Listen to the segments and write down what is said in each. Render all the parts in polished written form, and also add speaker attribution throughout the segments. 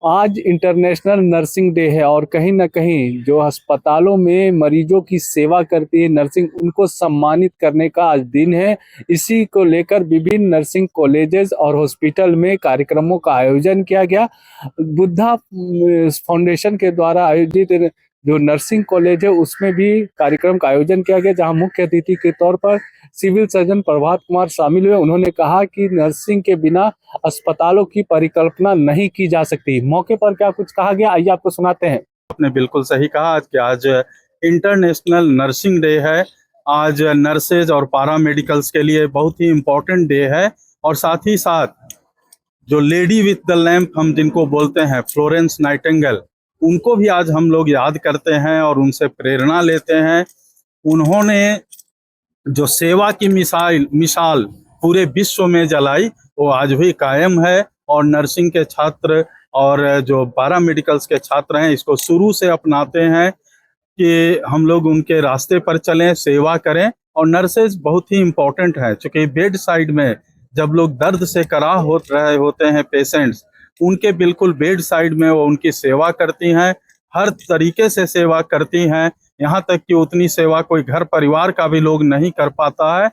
Speaker 1: आज international nursing day है और कहीं ना कहीं जो अस्पतालों में मरीजों की सेवा करती है नर्सिंग, उनको सम्मानित करने का आज दिन है। इसी को लेकर विभिन्न नर्सिंग कॉलेजेस और हॉस्पिटल में कार्यक्रमों का आयोजन किया गया। बुद्धा फाउंडेशन के द्वारा आयोजित जो नर्सिंग कॉलेज है उसमें भी कार्यक्रम का आयोजन किया गया, जहां मुख्य अतिथि के तौर पर सिविल सर्जन प्रभात कुमार शामिल हुए। उन्होंने कहा कि नर्सिंग के बिना अस्पतालों की परिकल्पना नहीं की जा सकती। मौके पर क्या कुछ कहा गया, आइए आपको सुनाते हैं।
Speaker 2: आपने बिल्कुल सही कहा कि आज इंटरनेशनल नर्सिंग डे है। आज नर्सेज और पैरामेडिकल्स के लिए बहुत ही इम्पोर्टेंट डे है। और साथ ही साथ जो लेडी विथ द लैंप हम जिनको बोलते हैं, फ्लोरेंस नाइटिंगेल, उनको भी आज हम लोग याद करते हैं और उनसे प्रेरणा लेते हैं। उन्होंने जो सेवा की मिसाल पूरे विश्व में जलाई, वो आज भी कायम है। और नर्सिंग के छात्र और जो पैरामेडिकल्स के छात्र हैं, इसको शुरू से अपनाते हैं कि हम लोग उनके रास्ते पर चलें, सेवा करें। और नर्सेज बहुत ही इम्पोर्टेंट है, क्योंकि बेड साइड में जब लोग दर्द से कराह हो रहे होते हैं पेशेंट्स, उनके बिल्कुल बेड साइड में वो उनकी सेवा करती हैं, हर तरीके से सेवा करती हैं। यहाँ तक कि उतनी सेवा कोई घर परिवार का भी लोग नहीं कर पाता है।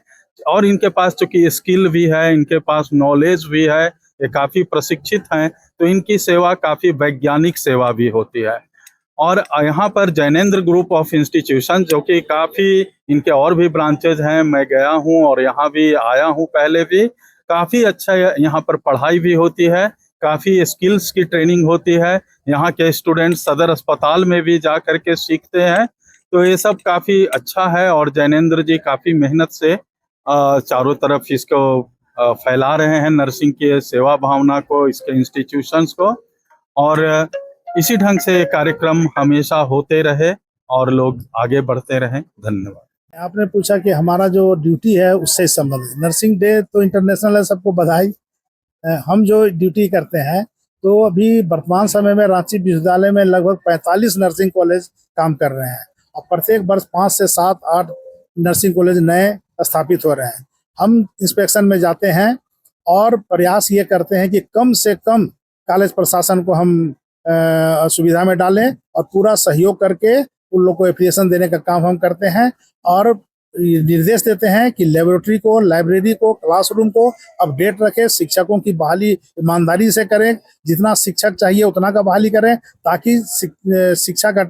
Speaker 2: और इनके पास चूंकि स्किल भी है, इनके पास नॉलेज भी है, ये काफ़ी प्रशिक्षित हैं, तो इनकी सेवा काफ़ी वैज्ञानिक सेवा भी होती है। और यहाँ पर जैनेंद्र ग्रुप ऑफ इंस्टीट्यूशन, जो कि काफ़ी इनके और भी ब्रांचेज हैं, मैं गया हूँ और यहाँ भी आया हूँ पहले भी। काफ़ी अच्छा यहाँ पर पढ़ाई भी होती है, काफ़ी स्किल्स की ट्रेनिंग होती है। यहाँ के स्टूडेंट सदर अस्पताल में भी जा कर के सीखते हैं। तो ये सब काफ़ी अच्छा है। और जैनेंद्र जी काफ़ी मेहनत से चारों तरफ इसको फैला रहे हैं, नर्सिंग की सेवा भावना को, इसके इंस्टीट्यूशंस को। और इसी ढंग से कार्यक्रम हमेशा होते रहे और लोग आगे बढ़ते रहें। धन्यवाद।
Speaker 3: आपने पूछा कि हमारा जो ड्यूटी है उससे संबंधित, नर्सिंग डे तो इंटरनेशनल है, सबको बधाई। हम जो ड्यूटी करते हैं, तो अभी वर्तमान समय में रांची विश्वविद्यालय में लगभग 45 नर्सिंग कॉलेज काम कर रहे हैं और प्रत्येक वर्ष 5 से 7-8 नर्सिंग कॉलेज नए स्थापित हो रहे हैं। हम इंस्पेक्शन में जाते हैं और प्रयास ये करते हैं कि कम से कम कॉलेज प्रशासन को हम सुविधा में डालें और पूरा सहयोग करके उन लोग को एप्लीकेशन देने का काम हम करते हैं। और निर्देश देते हैं कि लेबोरेटरी को, लाइब्रेरी को, क्लासरूम को अपडेट रखें, शिक्षकों की बहाली ईमानदारी से करें, जितना शिक्षक चाहिए उतना का बहाली करें, ताकि शिक्षा का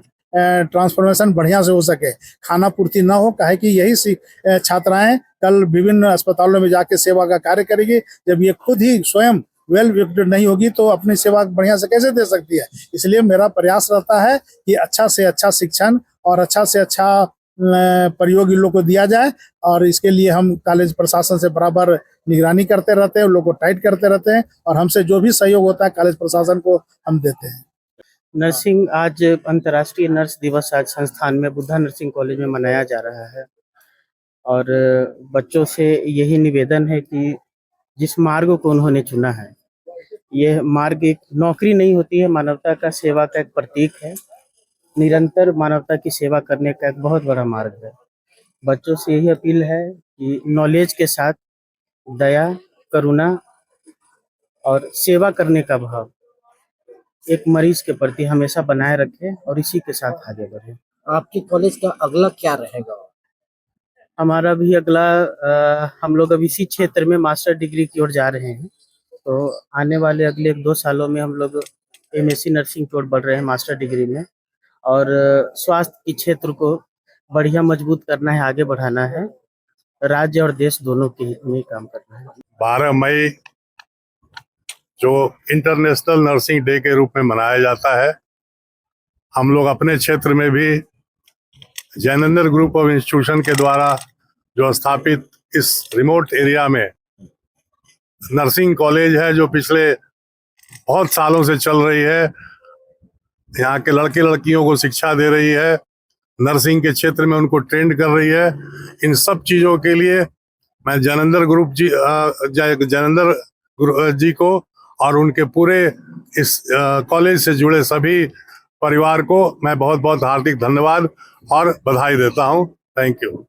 Speaker 3: ट्रांसफॉर्मेशन बढ़िया से हो सके, खाना पूर्ति ना हो। काहे कि यही छात्राएं कल विभिन्न अस्पतालों में जाके सेवा का कार्य करेगी। जब ये खुद ही स्वयं वेल इक्विप्ड नहीं होगी तो अपनी सेवा बढ़िया से कैसे दे सकती है। इसलिए मेरा प्रयास रहता है कि अच्छा से अच्छा शिक्षण और अच्छा से अच्छा प्रयोग इन लोग को दिया जाए। और इसके लिए हम कॉलेज प्रशासन से बराबर निगरानी करते रहते हैं, उन लोग को टाइट करते रहते हैं और हमसे जो भी सहयोग होता है कॉलेज प्रशासन को हम देते हैं।
Speaker 4: नर्सिंग आज अंतर्राष्ट्रीय नर्स दिवस आज संस्थान में बुद्धा नर्सिंग कॉलेज में मनाया जा रहा है। और बच्चों से यही निवेदन है कि जिस मार्ग को उन्होंने चुना है, यह मार्ग एक नौकरी नहीं होती है, मानवता का सेवा का एक प्रतीक है। निरंतर मानवता की सेवा करने का एक बहुत बड़ा मार्ग है। बच्चों से यही अपील है कि नॉलेज के साथ दया, करुणा और सेवा करने का भाव एक मरीज के प्रति हमेशा बनाए रखें और इसी के साथ आगे बढ़ें।
Speaker 5: आपके कॉलेज का अगला क्या रहेगा?
Speaker 4: हमारा भी अगला हम लोग अब इसी क्षेत्र में मास्टर डिग्री की ओर जा रहे हैं। तो आने वाले अगले 2 सालों में हम लोग एमएससी नर्सिंग की ओर बढ़ रहे हैं मास्टर डिग्री में। और स्वास्थ्य के क्षेत्र को बढ़िया मजबूत करना है, आगे बढ़ाना है, राज्य और देश दोनों के हित में काम करना है।
Speaker 6: 12 मई जो इंटरनेशनल नर्सिंग डे के रूप में मनाया जाता है, हम लोग अपने क्षेत्र में भी जैनेंद्र ग्रुप ऑफ इंस्टीट्यूशन के द्वारा जो स्थापित इस रिमोट एरिया में नर्सिंग कॉलेज है, जो पिछले बहुत सालों से चल रही है, यहाँ के लड़के लड़कियों को शिक्षा दे रही है, नर्सिंग के क्षेत्र में उनको ट्रेंड कर रही है। इन सब चीज़ों के लिए मैं जैनेंद्र जी को और उनके पूरे इस कॉलेज से जुड़े सभी परिवार को मैं बहुत बहुत हार्दिक धन्यवाद और बधाई देता हूँ। Thank you.